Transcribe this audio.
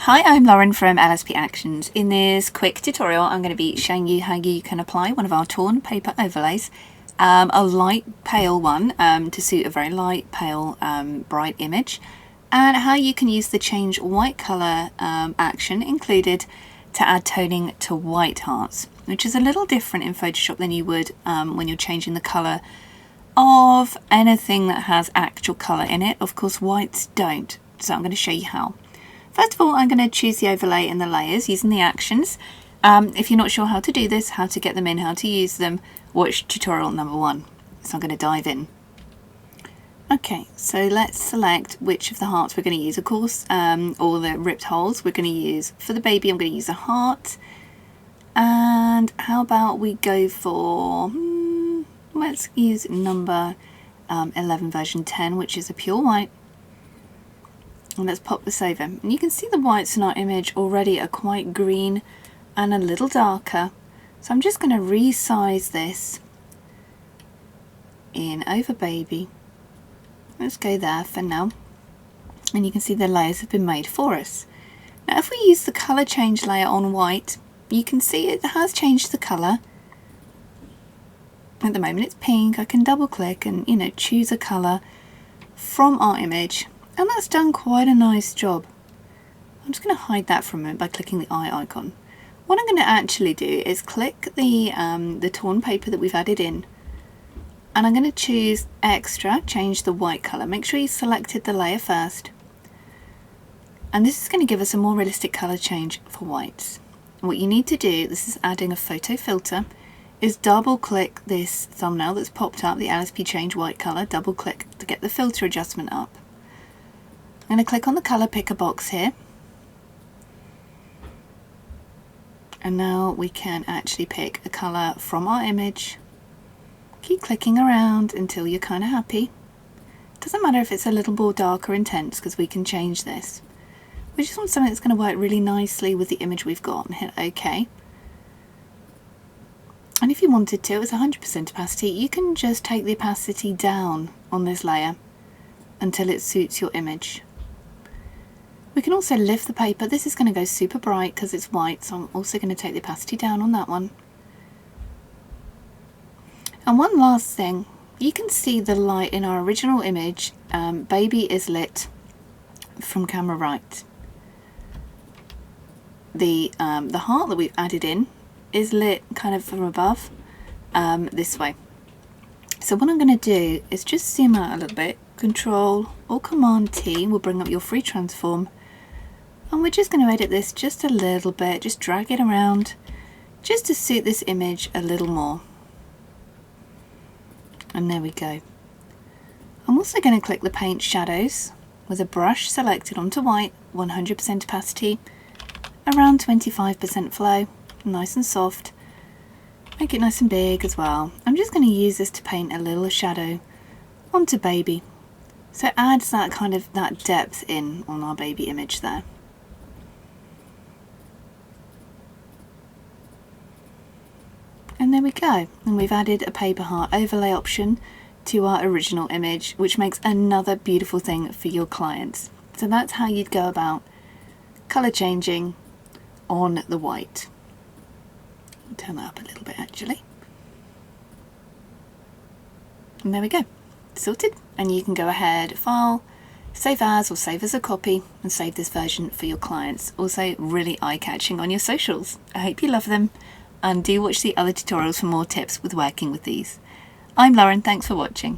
Hi, I'm Lauren from LSP Actions. In this quick tutorial, I'm going to be showing you how you can apply one of our torn paper overlays, a light pale one to suit a very light pale bright image, and how you can use the change white color action included to add toning to white hearts, which is a little different in Photoshop than you would when you're changing the color of anything that has actual color in it. Of course, whites don't, so I'm going to show you how. First of all, I'm going to choose the overlay in the layers using the actions. If you're not sure how to do this, how to get them in, how to use them, watch tutorial number 1. So I'm going to dive in. Okay, so let's select which of the hearts we're going to use. Of course, all the ripped holes we're going to use. For the baby, I'm going to use a heart. And how about we go for, let's use number 11 version 10, which is a pure white. And let's pop this over. And you can see the whites in our image already are quite green and a little darker. So I'm just going to resize this in over baby. Let's go there for now. And you can see the layers have been made for us. Now if we use the color change layer on white, you can see it has changed the color. At the moment it's pink. I can double click and choose a color from our image. And that's done quite a nice job. I'm just going to hide that for a moment by clicking the eye icon. What I'm going to actually do is click the torn paper that we've added in, and I'm going to choose extra, change the white colour. Make sure you selected the layer first. And this is going to give us a more realistic colour change for whites. And what you need to do, this is adding a photo filter, is double click this thumbnail that's popped up, the LSP change white colour, double click to get the filter adjustment up. I'm going to click on the colour picker box here, and now we can actually pick a colour from our image. Keep clicking around until you're kind of happy. Doesn't matter if it's a little more dark or intense because we can change this. We just want something that's going to work really nicely with the image we've got, and hit OK. And if you wanted to, it's 100% opacity, you can just take the opacity down on this layer until it suits your image. We can also lift the paper. This is going to go super bright because it's white, so I'm also going to take the opacity down on that one. And one last thing, you can see the light in our original image. Baby is lit from camera right. The heart that we've added in is lit kind of from above this way. So what I'm going to do is just zoom out a little bit. Control or Command T will bring up your free transform. And we're just going to edit this just a little bit, just drag it around, just to suit this image a little more. And there we go. I'm also going to click the paint shadows with a brush selected onto white, 100% opacity, around 25% flow, nice and soft. Make it nice and big as well. I'm just going to use this to paint a little shadow onto baby. So it adds that kind of that depth in on our baby image there. And there we go, and we've added a paper heart overlay option to our original image, which makes another beautiful thing for your clients. So that's how you'd go about colour changing on the white. I'll turn that up a little bit actually. And there we go, sorted. And you can go ahead, file, save as or save as a copy, and save this version for your clients. Also really eye-catching on your socials. I hope you love them. And do watch the other tutorials for more tips with working with these. I'm Lauren, thanks for watching.